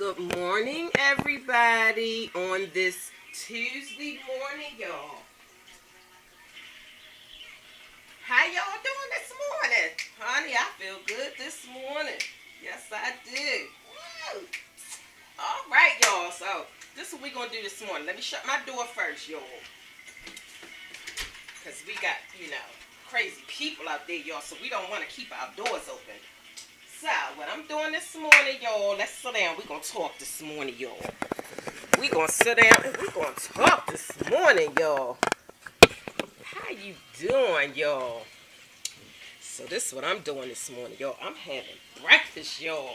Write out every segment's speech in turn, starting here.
Good morning, everybody, on this Tuesday morning, y'all. How y'all doing this morning? Honey, I feel good this morning. Yes, I do. Woo. All right, y'all. So, this is what we're going to do this morning. Let me shut my door first, y'all. Because we got, crazy people out there, y'all. So, we don't want to keep our doors open. So, what I'm doing this morning, y'all, let's sit down. We're going to talk this morning, y'all. We're going to sit down and we're going to talk this morning, y'all. How you doing, y'all? So this is what I'm doing this morning, y'all. I'm having breakfast, y'all.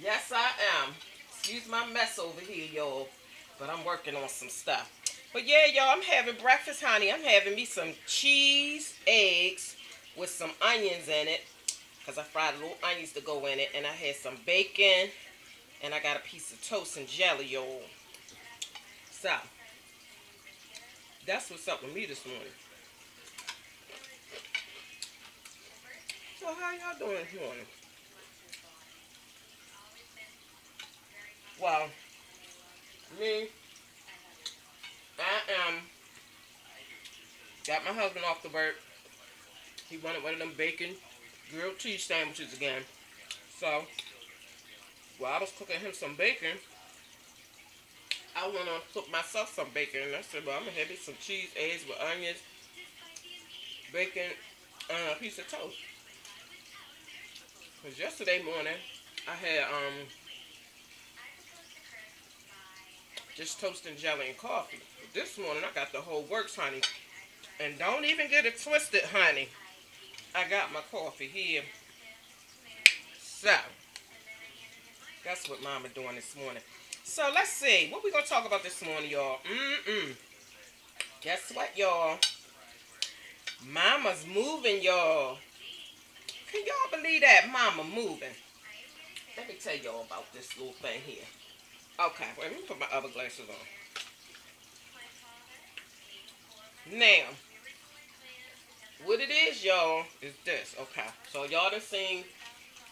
Yes, I am. Excuse my mess over here, y'all. But I'm working on some stuff. But yeah, y'all, I'm having breakfast, honey. I'm having me some cheese, eggs with some onions in it. Because I fried little onions to go in it. And I had some bacon. And I got a piece of toast and jelly, y'all. So, that's what's up with me this morning. So how y'all doing this morning? Well, me, I got my husband off to work. He wanted one of them bacon grilled cheese sandwiches again. So, while I was cooking him some bacon, I went on to cook myself some bacon. And I said, well, I'm going to have me some cheese, eggs with onions, bacon, and a piece of toast. Because yesterday morning, I had just toast and jelly and coffee. But this morning, I got the whole works, honey. And don't even get it twisted, honey. I got my coffee here. So, that's what Mama doing this morning. So, let's see. What we going to talk about this morning, y'all? Guess what, y'all? Mama's moving, y'all. Can y'all believe that? Mama moving. Let me tell y'all about this little thing here. Okay, wait, let me put my other glasses on. Now, what it is, y'all, is this. Okay, so y'all done seen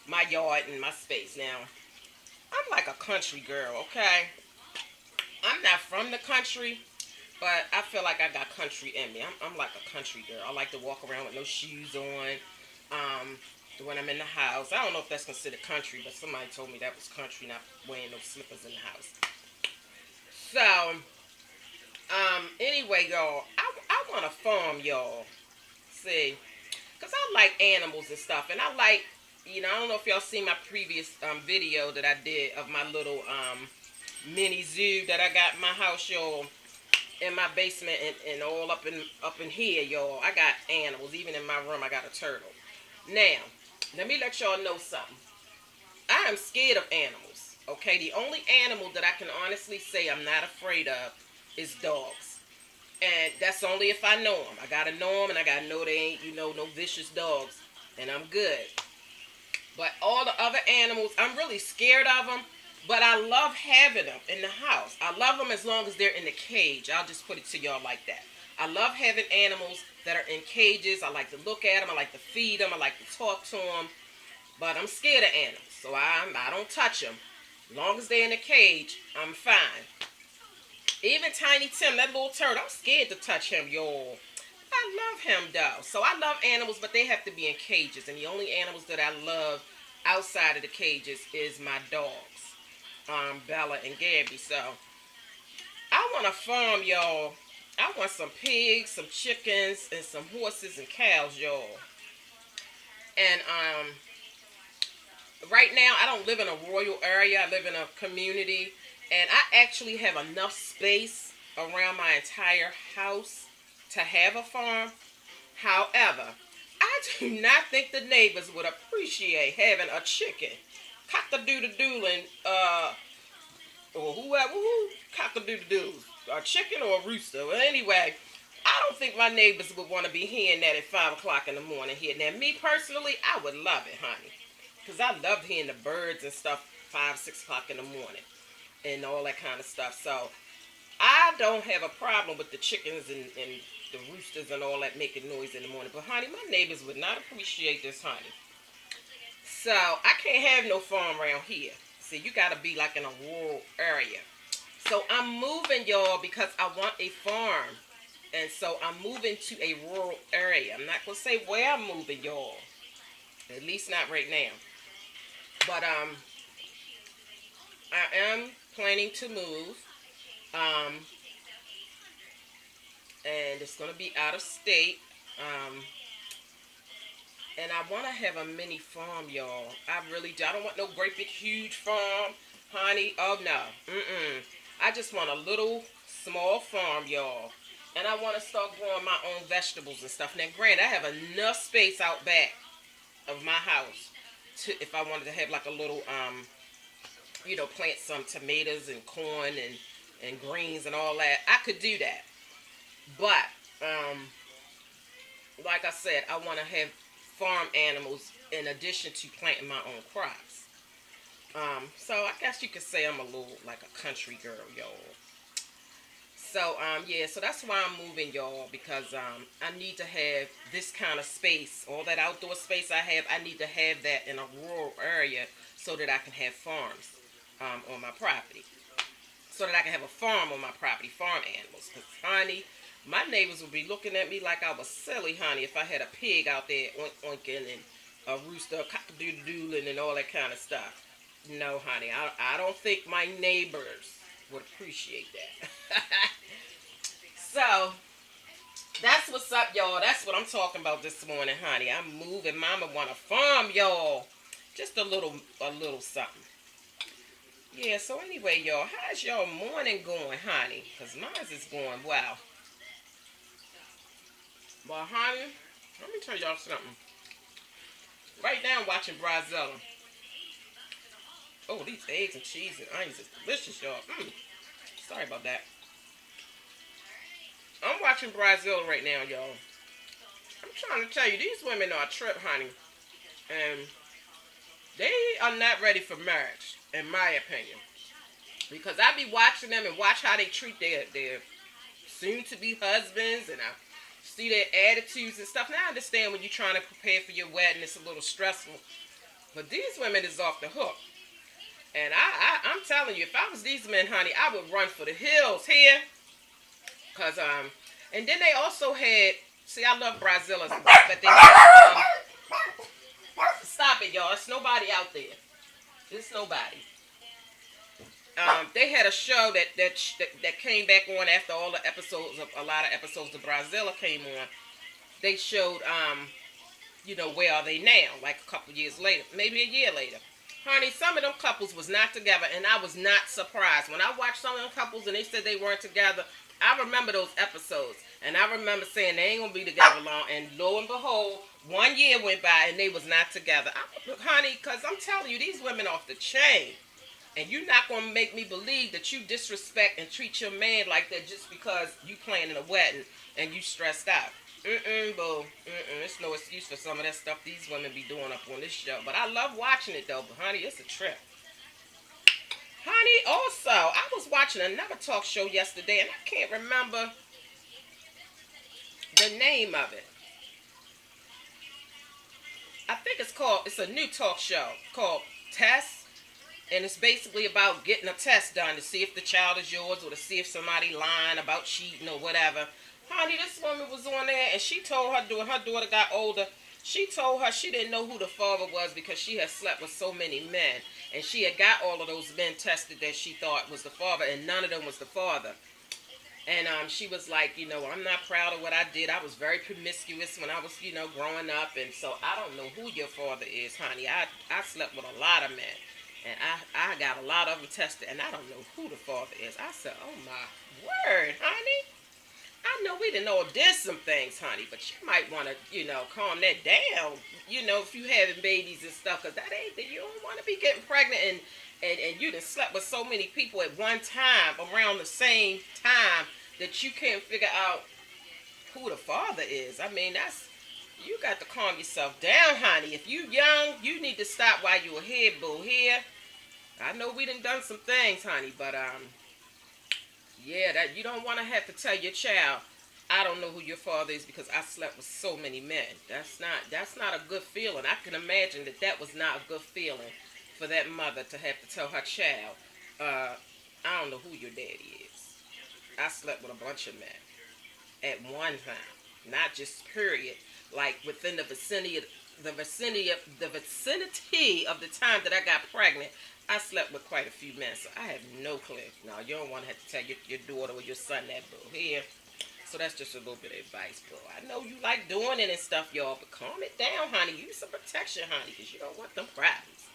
my yard and my space. Now, I'm like a country girl, okay? I'm not from the country, but I feel like I got country in me. I'm like a country girl. I like to walk around with no shoes on. Um, when I'm in the house, I don't know if that's considered country, but somebody told me that was country, not wearing no slippers in the house. So, anyway, y'all, I want to farm, y'all. See, because I like animals and stuff, and I like, I don't know if y'all seen my previous video that I did of my little mini zoo that I got in my house, y'all, in my basement and all up in here, y'all. I got animals. Even in my room, I got a turtle. Now, let me let y'all know something. I am scared of animals. Okay, the only animal that I can honestly say I'm not afraid of is dogs. And that's only if I know them. I gotta know them, and I gotta know they ain't, no vicious dogs, and I'm good. But all the other animals, I'm really scared of them. But I love having them in the house. I love them as long as they're in the cage. I'll just put it to y'all like that. I love having animals that are in cages. I like to look at them. I like to feed them. I like to talk to them. But I'm scared of animals, so I don't touch them. As long as they're in a cage, I'm fine. Even Tiny Tim, that little turtle, I'm scared to touch him, y'all. I love him though. So I love animals, but they have to be in cages. And the only animals that I love outside of the cages is my dogs, Bella and Gabby. So I want to farm, y'all. I want some pigs, some chickens, and some horses and cows, y'all. And right now I don't live in a rural area. I live in a community, and I actually have enough space around my entire house to have a farm. However, I do not think the neighbors would appreciate having a chicken, cock-a-doodle-doo, or whoever, cock-a-doodle-doo, a chicken or a rooster. Well, anyway, I don't think my neighbors would want to be hearing that at 5 o'clock in the morning here. Now, me personally, I would love it, honey. Because I love hearing the birds and stuff 5, 6 o'clock in the morning and all that kind of stuff. So, I don't have a problem with the chickens and the roosters and all that making noise in the morning. But, honey, my neighbors would not appreciate this, honey. So, I can't have no farm around here. See, you got to be like in a rural area. So I'm moving, y'all, because I want a farm. And so I'm moving to a rural area. I'm not going to say where I'm moving, y'all. At least not right now. But I am planning to move. Um, and it's going to be out of state. Um, and I want to have a mini farm, y'all. I really do. I don't want no great big huge farm, honey. Oh no. Mm-mm. I just want a little small farm, y'all. And I want to start growing my own vegetables and stuff. Now, granted, I have enough space out back of my house to, if I wanted to have like a little, plant some tomatoes and corn and greens and all that. I could do that. But, like I said, I want to have farm animals in addition to planting my own crops. So I guess you could say I'm a little like a country girl, y'all. So yeah, so that's why I'm moving, y'all, because I need to have this kind of space, all that outdoor space I have. I need to have that in a rural area so that I can have farms on my property, so that I can have a farm on my property, farm animals. Cause honey, my neighbors would be looking at me like I was silly, honey, if I had a pig out there oinking and a rooster cock-a-doodle-doodling and all that kind of stuff. No, honey, I don't think my neighbors would appreciate that. So that's what's up, y'all. That's what I'm talking about this morning, honey. I'm moving. Mama want a farm, y'all. Just a little something. Yeah. So anyway, y'all, how's y'all morning going, honey? Cause mine's is going well. Well, honey, let me tell y'all something. Right now, I'm watching Brazil. Oh, these eggs and cheese and onions is delicious, y'all. Sorry about that. I'm watching Brazil right now, y'all. I'm trying to tell you, these women are a trip, honey. And they are not ready for marriage, in my opinion. Because I be watching them and watch how they treat their soon-to-be husbands, and I see their attitudes and stuff. Now I understand when you're trying to prepare for your wedding, it's a little stressful. But these women is off the hook. And I'm telling you, if I was these men, honey, I would run for the hills here. Cause and then they also had. See, I love Brazilians, but they had, stop it, y'all. It's nobody out there. It's nobody. They had a show that came back on after all the episodes of a lot of episodes of Brazil came on. They showed where are they now? Like a couple years later, maybe a year later. Honey, some of them couples was not together, and I was not surprised. When I watched some of them couples and they said they weren't together, I remember those episodes. And I remember saying they ain't going to be together long. And lo and behold, 1 year went by and they was not together. Honey, because I'm telling you, these women off the chain. And you're not going to make me believe that you disrespect and treat your man like that just because you planning a wedding and you stressed out. Boo. It's no excuse for some of that stuff these women be doing up on this show. But I love watching it, though. But, honey, it's a trip. Honey, also, I was watching another talk show yesterday, and I can't remember the name of it. I think it's a new talk show called Test. And it's basically about getting a test done to see if the child is yours or to see if somebody lying about cheating or whatever. Honey, this woman was on there and she told her daughter, got older, she told her she didn't know who the father was because she had slept with so many men. And she had got all of those men tested that she thought was the father, and none of them was the father. And she was like, I'm not proud of what I did. I was very promiscuous when I was, growing up. And so I don't know who your father is, honey. I slept with a lot of men. And I got a lot of them tested, and I don't know who the father is. I said, oh my word, honey. I know we didn't know did some things, honey, but you might want to, calm that down, if you having babies and stuff, because that ain't, you don't want to be getting pregnant and you done slept with so many people at one time around the same time that you can't figure out who the father is. I mean, you got to calm yourself down, honey. If you young, you need to stop while you here, boo. Here, I know we done some things, honey, but yeah, that you don't want to have to tell your child, I don't know who your father is because I slept with so many men. That's not a good feeling. I can imagine that was not a good feeling for that mother to have to tell her child, I don't know who your daddy is. I slept with a bunch of men at one time, not just period. Like within the vicinity of the time that I got pregnant, I slept with quite a few men. So I have no clue. Now you don't want to have to tell your daughter or your son that, boo. Here. So that's just a little bit of advice, bro. I know you like doing it and stuff, y'all, but calm it down, honey. Use some protection, honey, because you don't want them problems.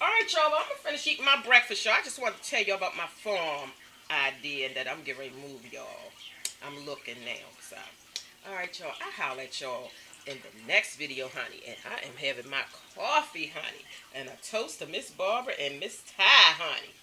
All right, y'all. Well, I'm gonna finish eating my breakfast, y'all. I just want to tell you about my farm idea that I'm getting ready to move, y'all. I'm looking now. So, all right, y'all. I holler at y'all in the next video, honey. And I am having my coffee, honey, and a toast to Miss Barbara and Miss Ty, honey.